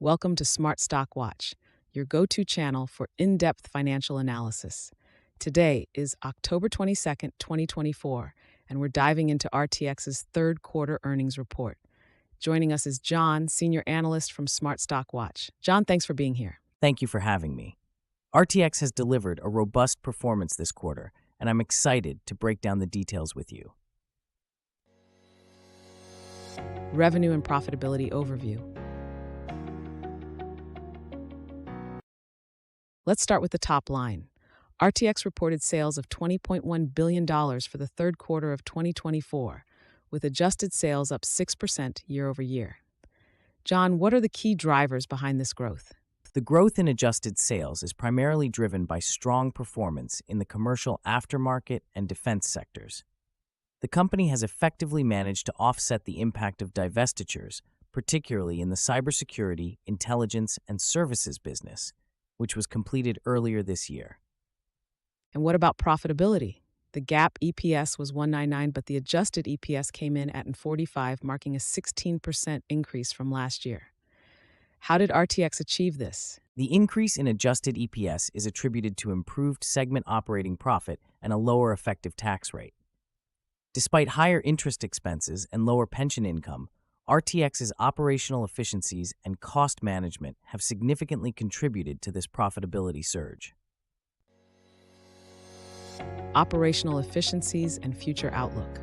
Welcome to Smart Stock Watch, your go-to channel for in-depth financial analysis. Today is October 22nd, 2024, and we're diving into RTX's third quarter earnings report. Joining us is John, Senior Analyst from Smart Stock Watch. John, thanks for being here. Thank you for having me. RTX has delivered a robust performance this quarter, and I'm excited to break down the details with you. Revenue and profitability overview. Let's start with the top line. RTX reported sales of $20.1 billion for the third quarter of 2024, with adjusted sales up 6% year over year. John, what are the key drivers behind this growth? The growth in adjusted sales is primarily driven by strong performance in the commercial aftermarket and defense sectors. The company has effectively managed to offset the impact of divestitures, particularly in the cybersecurity, intelligence, and services business, which was completed earlier this year. And what about profitability? The GAAP EPS was $1.99, but the adjusted EPS came in at $1.45, marking a 16% increase from last year. How did RTX achieve this? The increase in adjusted EPS is attributed to improved segment operating profit and a lower effective tax rate. Despite higher interest expenses and lower pension income, RTX's operational efficiencies and cost management have significantly contributed to this profitability surge. Operational efficiencies and future outlook.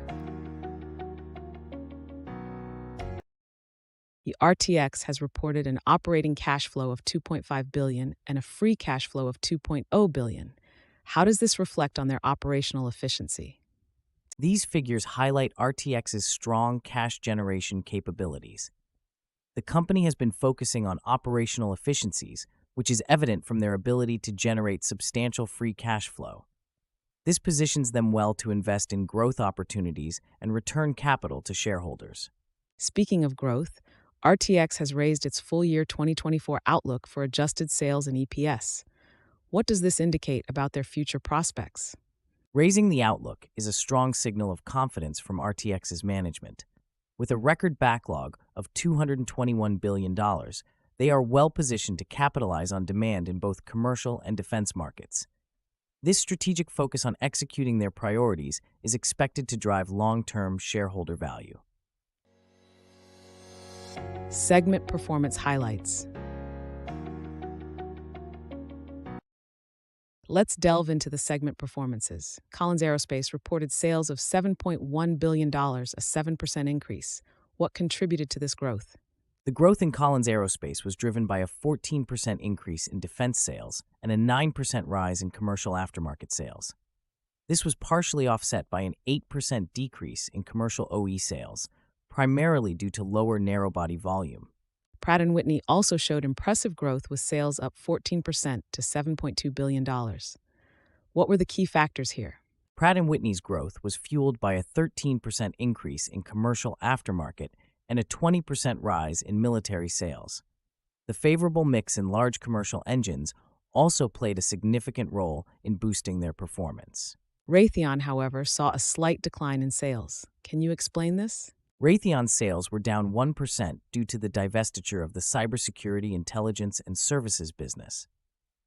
The RTX has reported an operating cash flow of $2.5 billion and a free cash flow of $2.0 billion. How does this reflect on their operational efficiency? These figures highlight RTX's strong cash generation capabilities. The company has been focusing on operational efficiencies, which is evident from their ability to generate substantial free cash flow. This positions them well to invest in growth opportunities and return capital to shareholders. Speaking of growth, RTX has raised its full-year 2024 outlook for adjusted sales and EPS. What does this indicate about their future prospects? Raising the outlook is a strong signal of confidence from RTX's management. With a record backlog of $221 billion, they are well-positioned to capitalize on demand in both commercial and defense markets. This strategic focus on executing their priorities is expected to drive long-term shareholder value. Segment performance highlights. Let's delve into the segment performances. Collins Aerospace reported sales of $7.1 billion, a 7% increase. What contributed to this growth? The growth in Collins Aerospace was driven by a 14% increase in defense sales and a 9% rise in commercial aftermarket sales. This was partially offset by an 8% decrease in commercial OE sales, primarily due to lower narrow-body volume. Pratt & Whitney also showed impressive growth with sales up 14% to $7.2 billion. What were the key factors here? Pratt & Whitney's growth was fueled by a 13% increase in commercial aftermarket and a 20% rise in military sales. The favorable mix in large commercial engines also played a significant role in boosting their performance. Raytheon, however, saw a slight decline in sales. Can you explain this? Raytheon's sales were down 1% due to the divestiture of the cybersecurity, intelligence, and services business.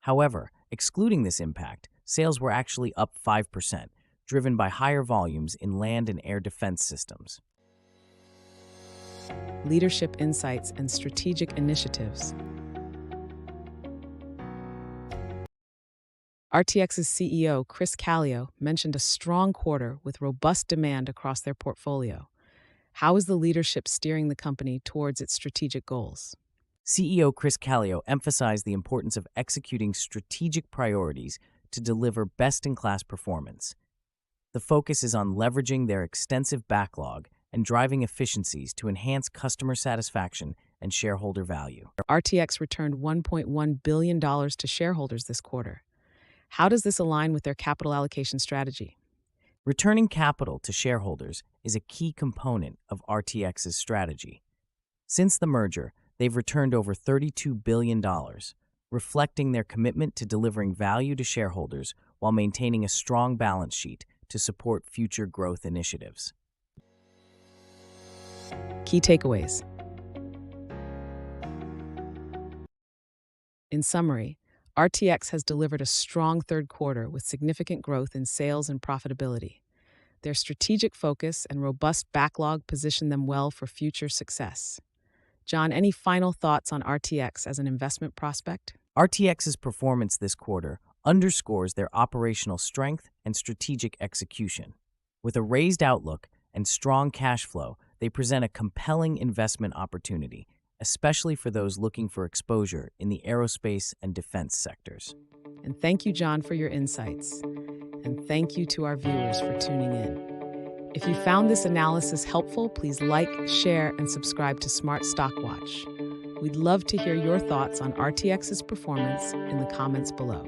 However, excluding this impact, sales were actually up 5%, driven by higher volumes in land and air defense systems. Leadership insights and strategic initiatives. RTX's CEO, Chris Calio, mentioned a strong quarter with robust demand across their portfolio. How is the leadership steering the company towards its strategic goals? CEO Chris Calio emphasized the importance of executing strategic priorities to deliver best-in-class performance. The focus is on leveraging their extensive backlog and driving efficiencies to enhance customer satisfaction and shareholder value. RTX returned $1.1 billion to shareholders this quarter. How does this align with their capital allocation strategy? Returning capital to shareholders is a key component of RTX's strategy. Since the merger, they've returned over $32 billion, reflecting their commitment to delivering value to shareholders while maintaining a strong balance sheet to support future growth initiatives. Key takeaways. In summary, RTX has delivered a strong third quarter with significant growth in sales and profitability. Their strategic focus and robust backlog position them well for future success. John, any final thoughts on RTX as an investment prospect? RTX's performance this quarter underscores their operational strength and strategic execution. With a raised outlook and strong cash flow, they present a compelling investment opportunity, especially for those looking for exposure in the aerospace and defense sectors. And thank you, John, for your insights. And thank you to our viewers for tuning in. If you found this analysis helpful, please like, share, and subscribe to Smart Stock Watch. We'd love to hear your thoughts on RTX's performance in the comments below.